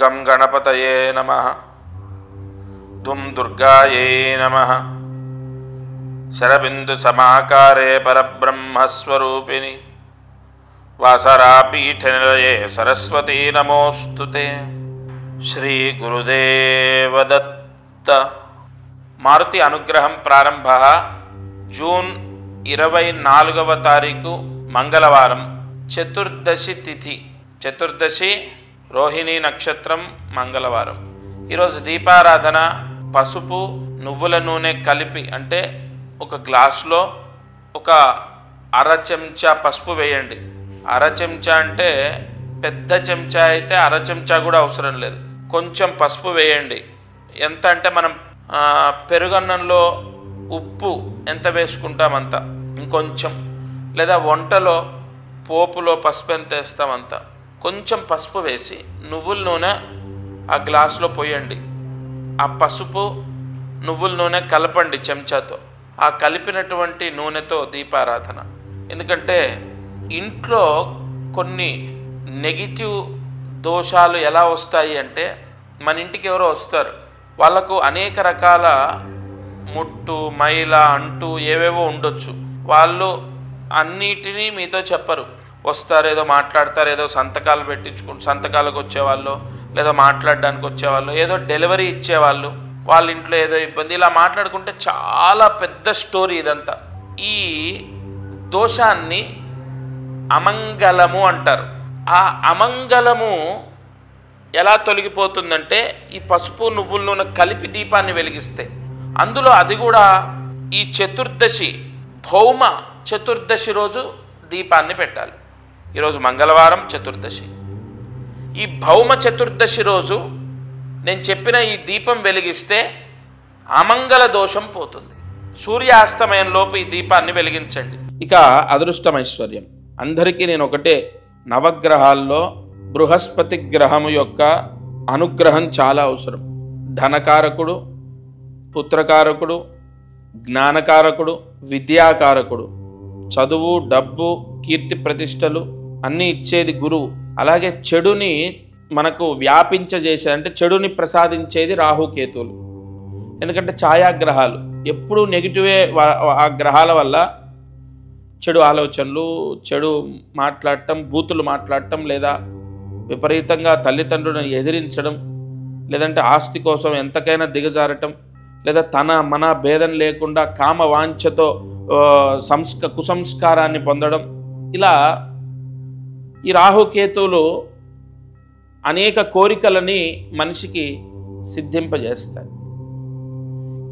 గం గణపతయే నమః. దుం దుర్గాయై నమః. శరబిందు సమాకారే పరబ్రహ్మస్వరూపిణి వాసరాపీఠనిలయే సరస్వతీ నమోస్తుతే. శ్రీ గురుదేవదత్త. మారుతి అనుగ్రహం ప్రారంభ. జూన్ 24వ తారీఖు మంగళవారం, చతుర్దశి తిథి. చతుర్దశి రోహిణీ నక్షత్రం, మంగళవారం. ఈరోజు దీపారాధన. పసుపు నువ్వుల నూనె కలిపి, అంటే ఒక గ్లాసులో ఒక అర చెంచా పసుపు వేయండి. అర చెంచా అంటే పెద్ద చెంచా అయితే అర చెంచా కూడా అవసరం లేదు. కొంచెం పసుపు వేయండి. ఎంత అంటే మనం పెరుగన్నంలో ఉప్పు ఎంత వేసుకుంటామంత, ఇంకొంచెం. లేదా వంటలో పోపులో పసుపు ఎంత వేస్తామంత. కొంచెం పసుపు వేసి నువ్వుల నూనె ఆ గ్లాసులో పోయండి. ఆ పసుపు నువ్వుల నూనె కలపండి చెంచాతో. ఆ కలిపినటువంటి నూనెతో దీపారాధన. ఎందుకంటే ఇంట్లో కొన్ని నెగిటివ్ దోషాలు ఎలా వస్తాయి అంటే, మన ఇంటికి ఎవరో వస్తారు, వాళ్ళకు అనేక రకాల ముట్టు మైల అంటూ ఏవేవో ఉండొచ్చు. వాళ్ళు అన్నిటినీ మీతో చెప్పరు. వస్తారు, ఏదో మాట్లాడతారు, ఏదో సంతకాలు సంతకాలకు వచ్చేవాళ్ళు, లేదా మాట్లాడడానికి వచ్చేవాళ్ళు, ఏదో డెలివరీ ఇచ్చేవాళ్ళు, వాళ్ళ ఇంట్లో ఏదో ఇబ్బంది, ఇలా మాట్లాడుకుంటే చాలా పెద్ద స్టోరీ ఇదంతా. ఈ దోషాన్ని అమంగళము అంటారు. ఆ అమంగళము ఎలా తొలగిపోతుందంటే, ఈ పసుపు నువ్వుల నూనె కలిపి దీపాన్ని వెలిగిస్తే. అందులో అది కూడా ఈ చతుర్దశి, భౌమ చతుర్దశి రోజు దీపాన్ని పెట్టాలి. ఈరోజు మంగళవారం చతుర్దశి. ఈ భౌమ చతుర్దశి రోజు నేను చెప్పిన ఈ దీపం వెలిగిస్తే అమంగళ దోషం పోతుంది. సూర్యాస్తమయంలోపు ఈ దీపాన్ని వెలిగించండి. ఇక అదృష్టమైశ్వర్యం. అందరికీ నేను ఒకటే, నవగ్రహాల్లో బృహస్పతి గ్రహము యొక్క అనుగ్రహం చాలా అవసరం. ధనకారకుడు, పుత్రకారకుడు, జ్ఞానకారకుడు, విద్యాకారకుడు. చదువు, డబ్బు, కీర్తి ప్రతిష్టలు అన్నీ ఇచ్చేది గురువు. అలాగే చెడుని మనకు వ్యాపించజేసేది, అంటే చెడుని ప్రసాదించేది రాహుకేతువులు. ఎందుకంటే ఛాయాగ్రహాలు ఎప్పుడూ నెగిటివే. ఆ గ్రహాల వల్ల చెడు ఆలోచనలు, చెడు మాట్లాడటం, బూతులు మాట్లాడటం, లేదా విపరీతంగా తల్లిదండ్రులను ఎదిరించడం, లేదంటే ఆస్తి కోసం ఎంతకైనా దిగజారటం, లేదా తన మన భేదం లేకుండా కామ వాంఛతో కుసంస్కారాన్ని పొందడం. ఇలా ఈ రాహుకేతువులు అనేక కోరికలని మనిషికి సిద్ధింపజేస్తాయి.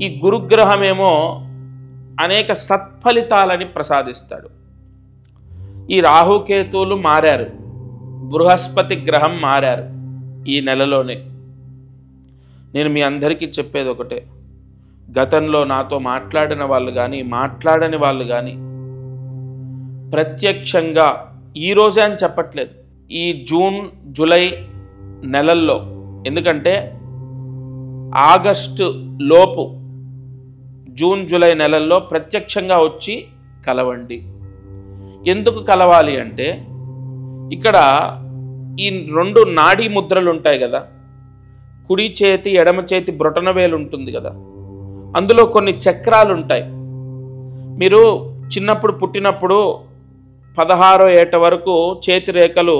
ఈ గురుగ్రహమేమో అనేక సత్ఫలితాలని ప్రసాదిస్తాడు. ఈ రాహుకేతువులు మారారు, బృహస్పతి గ్రహం మారారు ఈ నెలలోనే. నేను మీ అందరికీ చెప్పేది ఒకటే, గతంలో నాతో మాట్లాడిన వాళ్ళు కానీ మాట్లాడని వాళ్ళు కానీ ప్రత్యక్షంగా ఈరోజే అని చెప్పట్లేదు, ఈ జూన్ జూలై నెలల్లో, ఎందుకంటే ఆగస్టు లోపు జూన్ జూలై నెలల్లో ప్రత్యక్షంగా వచ్చి కలవండి. ఎందుకు కలవాలి అంటే, ఇక్కడ ఈ 2 నాడీ ముద్రలు ఉంటాయి కదా, కుడి చేతి ఎడమ చేతి బ్రొటనవేలు ఉంటుంది కదా, అందులో కొన్ని చక్రాలు ఉంటాయి. మీరు చిన్నప్పుడు పుట్టినప్పుడు 16వ ఏట వరకు చేతి రేఖలు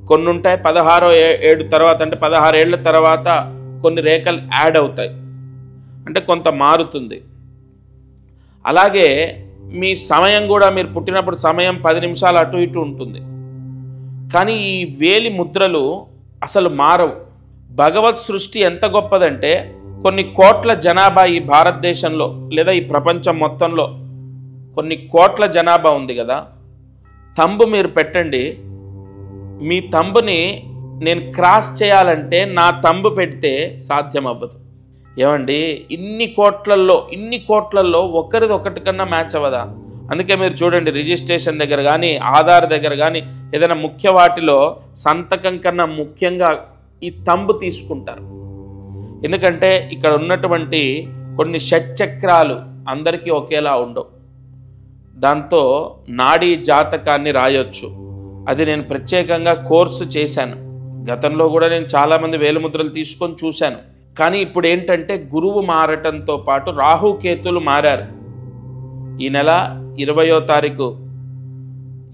కొన్ని ఉంటాయి. 16వ ఏడు తర్వాత, అంటే 16 ఏళ్ల తర్వాత కొన్ని రేఖలు యాడ్ అవుతాయి, అంటే కొంత మారుతుంది. అలాగే మీ సమయం కూడా, మీరు పుట్టినప్పుడు సమయం 10 నిమిషాలు అటు ఇటు ఉంటుంది. కానీ ఈ వేలి ముద్రలు అసలు మారవు. భగవత్ సృష్టి ఎంత గొప్పదంటే, కొన్ని కోట్ల జనాభా ఈ భారతదేశంలో లేదా ఈ ప్రపంచం మొత్తంలో కొన్ని కోట్ల జనాభా ఉంది కదా, తంబు మీరు పెట్టండి. మీ తంబుని నేను క్రాస్ చేయాలంటే నా తంబు పెడితే సాధ్యం అవ్వదు. ఏమండి, ఇన్ని కోట్లల్లో ఒకరిది ఒకటి కన్నా మ్యాచ్ అవ్వదా? అందుకే మీరు చూడండి, రిజిస్ట్రేషన్ దగ్గర కానీ ఆధార్ దగ్గర కానీ ఏదైనా ముఖ్య వాటిలో సంతకం కన్నా ముఖ్యంగా ఈ తంబు తీసుకుంటారు. ఎందుకంటే ఇక్కడ ఉన్నటువంటి కొన్ని షట్చక్రాలు అందరికీ ఒకేలా ఉండవు. దాంతో నాడీ జాతకాన్ని రాయొచ్చు. అది నేను ప్రత్యేకంగా కోర్సు చేశాను. గతంలో కూడా నేను చాలామంది వేలిముద్రలు తీసుకొని చూశాను. కానీ ఇప్పుడు ఏంటంటే గురువు మారటంతో పాటు రాహుకేతులు మారారు. ఈ నెల 20వ తారీఖు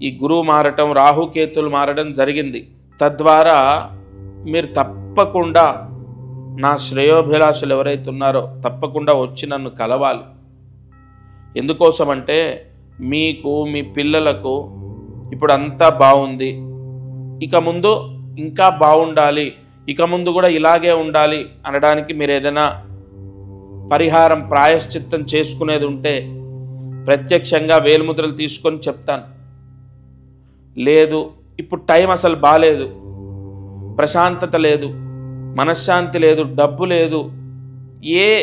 ఈ గురువు మారటం, రాహుకేతులు మారడం జరిగింది. తద్వారా మీరు తప్పకుండా నా శ్రేయోభిలాషులు ఎవరైతే ఉన్నారో తప్పకుండా వచ్చి నన్ను కలవాలి. ఎందుకోసమంటే మీకు, మీ పిల్లలకు ఇప్పుడు అంతా బాగుంది, ఇక ముందు ఇంకా బాగుండాలి, ఇక ముందు కూడా ఇలాగే ఉండాలి అనడానికి మీరు ఏదైనా పరిహారం, ప్రాయశ్చిత్తం చేసుకునేది ఉంటే ప్రత్యక్షంగా వేలిముద్రలు తీసుకొని చెప్తాను. లేదు, ఇప్పుడు టైం అసలు బాలేదు, ప్రశాంతత లేదు, మనశ్శాంతి లేదు, డబ్బు లేదు,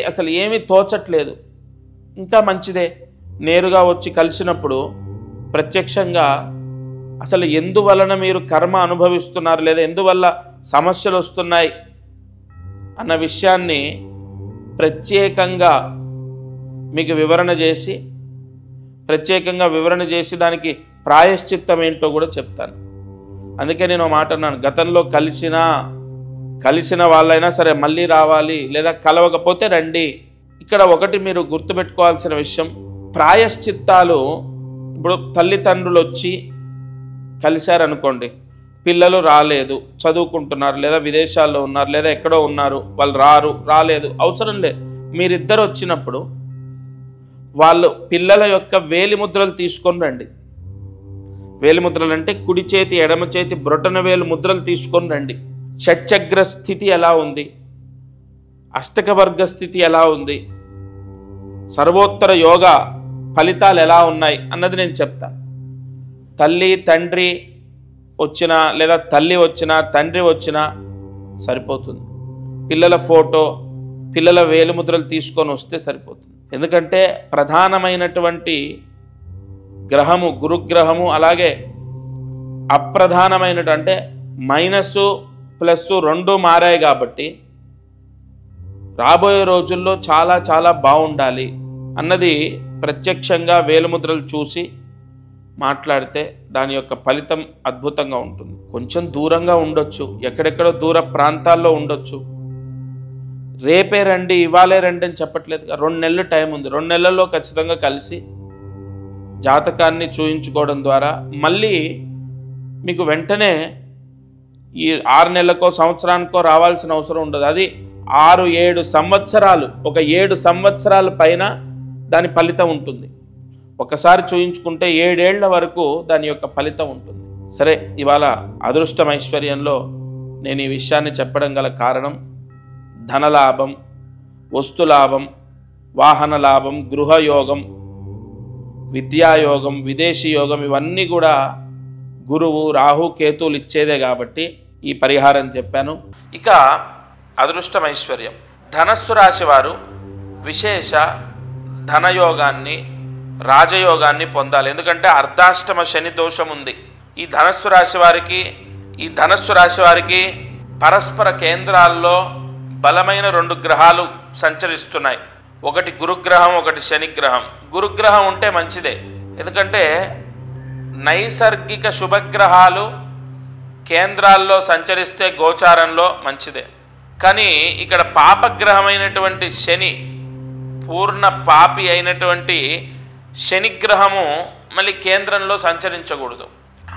అసలు ఏమీ తోచట్లేదు, ఇంకా మంచిదే. నేరుగా వచ్చి కలిసినప్పుడు ప్రత్యక్షంగా అసలు ఎందువలన మీరు కర్మ అనుభవిస్తున్నారు, లేదా ఎందువల్ల సమస్యలు వస్తున్నాయి అన్న విషయాన్ని ప్రత్యేకంగా మీకు వివరణ చేసి దానికి ప్రాయశ్చిత్తం ఏంటో కూడా చెప్తాను. అందుకే నేను మాట అన్నాను, గతంలో కలిసిన వాళ్ళైనా సరే మళ్ళీ రావాలి, లేదా కలవకపోతే రండి. ఇక్కడ ఒకటి మీరు గుర్తుపెట్టుకోవాల్సిన విషయం, ప్రాయశ్చిత్తాలు ఇప్పుడు తల్లిదండ్రులు వచ్చి కలిశారనుకోండి, పిల్లలు రాలేదు, చదువుకుంటున్నారు, లేదా విదేశాల్లో ఉన్నారు, లేదా ఎక్కడో ఉన్నారు, వాళ్ళు రాలేదు, అవసరం లేదు. మీరిద్దరు వచ్చినప్పుడు వాళ్ళు పిల్లల యొక్క వేలిముద్రలు తీసుకొని రండి. వేలిముద్రలు అంటే కుడి చేతి, ఎడమ చేతి బ్రొటన వేలు ముద్రలు తీసుకొని రండి. షట్చగ్ర స్థితి ఎలా ఉంది, అష్టక వర్గ స్థితి ఎలా ఉంది, సర్వోత్తర యోగా ఫలితాలు ఎలా ఉన్నాయి అన్నది నేను చెప్తాను. తల్లి తండ్రి వచ్చినా, లేదా తల్లి వచ్చినా తండ్రి వచ్చినా సరిపోతుంది. పిల్లల ఫోటో, పిల్లల వేలిముద్రలు తీసుకొని వస్తే సరిపోతుంది. ఎందుకంటే ప్రధానమైనటువంటి గ్రహము గురుగ్రహము, అలాగే అప్రధానమైనటువంటి అంటే మైనస్ ప్లస్ 2 మారాయి కాబట్టి రాబోయే రోజుల్లో చాలా చాలా బాగుండాలి అన్నది ప్రత్యక్షంగా వేలిముద్రలు చూసి మాట్లాడితే దాని యొక్క ఫలితం అద్భుతంగా ఉంటుంది. కొంచెం దూరంగా ఉండొచ్చు, ఎక్కడెక్కడో దూర ప్రాంతాల్లో ఉండొచ్చు. రేపే రండి, ఇవాళే రండి అని చెప్పట్లేదు. 2 నెలలు టైం ఉంది. 2 నెలల్లో ఖచ్చితంగా కలిసి జాతకాన్ని చూయించుకోవడం ద్వారా మళ్ళీ మీకు వెంటనే ఈ 6 నెలలకో సంవత్సరానికో రావాల్సిన అవసరం ఉండదు. అది 6-7 సంవత్సరాలు, ఒక 7 సంవత్సరాల పైన దాని ఫలితం ఉంటుంది. ఒకసారి చూయించుకుంటే 7 ఏళ్ల వరకు దాని యొక్క ఫలితం ఉంటుంది. సరే, ఇవాళ అదృష్టం ఐశ్వర్యంలో నేను ఈ విషయాన్ని చెప్పడం గల కారణం, ధనలాభం, వస్తులాభం, వాహన లాభం, గృహయోగం, విద్యాయోగం, విదేశీ యోగం, ఇవన్నీ కూడా గురువు రాహు కేతువులు ఇచ్చేదే కాబట్టి ఈ పరిహారం చెప్పాను. ఇక అదృష్టం ఐశ్వర్యం, ధనస్సు రాశి వారు విశేష ధనయోగాన్ని, రాజయోగాన్ని పొందాలి. ఎందుకంటే అర్ధాష్టమ శని దోషం ఉంది. ఈ ధనస్సు రాశి వారికి పరస్పర కేంద్రాల్లో బలమైన 2 గ్రహాలు సంచరిస్తున్నాయి. ఒకటి గురుగ్రహం, ఒకటి శనిగ్రహం. గురుగ్రహం ఉంటే మంచిదే, ఎందుకంటే నైసర్గిక శుభగ్రహాలు కేంద్రాల్లో సంచరిస్తే గోచారంలో మంచిదే. కానీ ఇక్కడ పాపగ్రహమైనటువంటి శని, పూర్ణ పాపి అయినటువంటి శనిగ్రహము మళ్ళీ కేంద్రంలో సంచరించకూడదు.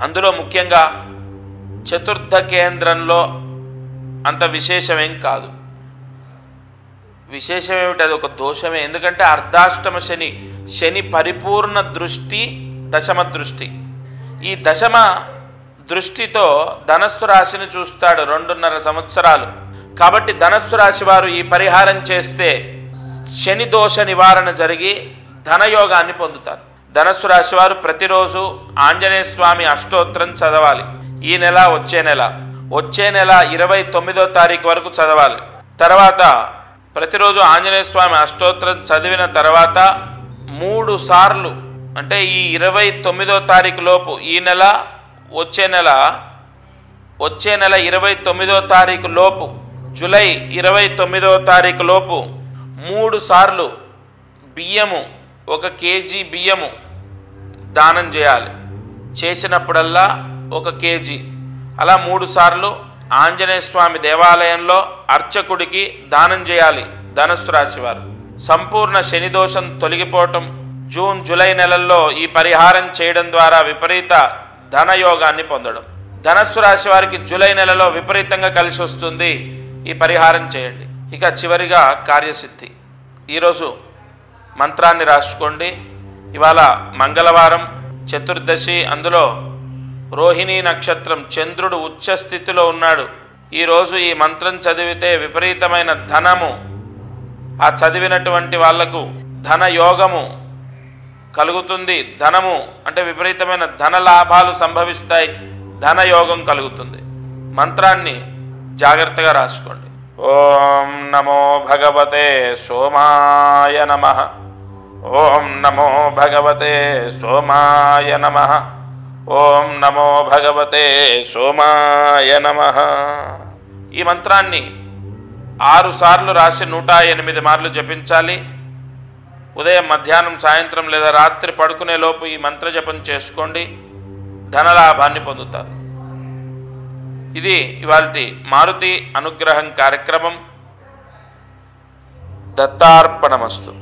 అందులో ముఖ్యంగా చతుర్థ కేంద్రంలో అంత విశేషమేం కాదు. విశేషమేమిటి, అది ఒక దోషమే. ఎందుకంటే అర్ధాష్టమ శని పరిపూర్ణ దృష్టి, దశమ దృష్టి. ఈ దశమ దృష్టితో ధనస్సు రాశిని చూస్తాడు 2.5 సంవత్సరాలు. కాబట్టి ధనస్సు రాశి వారు ఈ పరిహారం చేస్తే శని దోష నివారణ జరిగి ధనయోగాన్ని పొందుతారు. ధనస్సు రాశి వారు ప్రతిరోజు ఆంజనేయ స్వామి అష్టోత్తరం చదవాలి. ఈ నెల, వచ్చే నెల 29వ తారీఖు వరకు చదవాలి. తర్వాత ప్రతిరోజు ఆంజనేయ స్వామి అష్టోత్తరం చదివిన తర్వాత 3 సార్లు, అంటే ఈ 29వ తారీఖు లోపు, ఈ నెల, వచ్చే నెల 29వ తారీఖు లోపు, జూలై 29వ తారీఖు లోపు 3 సార్లు బియ్యము, 1 కేజీ బియ్యము దానం చేయాలి. చేసినప్పుడల్లా 1 కేజీ, అలా 3 సార్లు ఆంజనేయ స్వామి దేవాలయంలో అర్చకుడికి దానం చేయాలి. ధనుస్సు రాశి వారు సంపూర్ణ శని దోషం తొలగిపోవటం, జూన్ జూలై నెలల్లో ఈ పరిహారం చేయడం ద్వారా విపరీత ధనయోగాన్ని పొందడం. ధనుస్సు రాశి వారికి జూలై నెలలో విపరీతంగా కలిసి వస్తుంది. ఈ పరిహారం చేయండి. ఇక చివరిగా కార్యసిద్ధి. ఈరోజు మంత్రాన్ని రాసుకోండి. ఇవాళ మంగళవారం చతుర్దశి, అందులో రోహిణీ నక్షత్రం, చంద్రుడు ఉచ్చ స్థితిలో ఉన్నాడు. ఈరోజు ఈ మంత్రం చదివితే విపరీతమైన ధనము, ఆ చదివినటువంటి వాళ్లకు ధన యోగము కలుగుతుంది. ధనము అంటే విపరీతమైన ధన లాభాలు సంభవిస్తాయి, ధన యోగం కలుగుతుంది. మంత్రాన్ని జాగ్రత్తగా రాసుకోండి. ఓం నమో భగవతే సోమాయ నమః. ఓం నమో భగవతే సోమాయ నమః. ఓం నమో భగవతే సోమాయ నమః. ఈ మంత్రాన్ని 6 సార్లు రాసి 108 మార్లు జపించాలి. ఉదయం, మధ్యాహ్నం, సాయంత్రం లేదా రాత్రి పడుకునే లోపు ఈ మంత్ర జపం చేసుకోండి. ధనలాభాన్ని పొందుతారు. ఇది ఇవాల్టి మారుతి అనుగ్రహం కార్యక్రమం. దత్తార్పణమస్తు.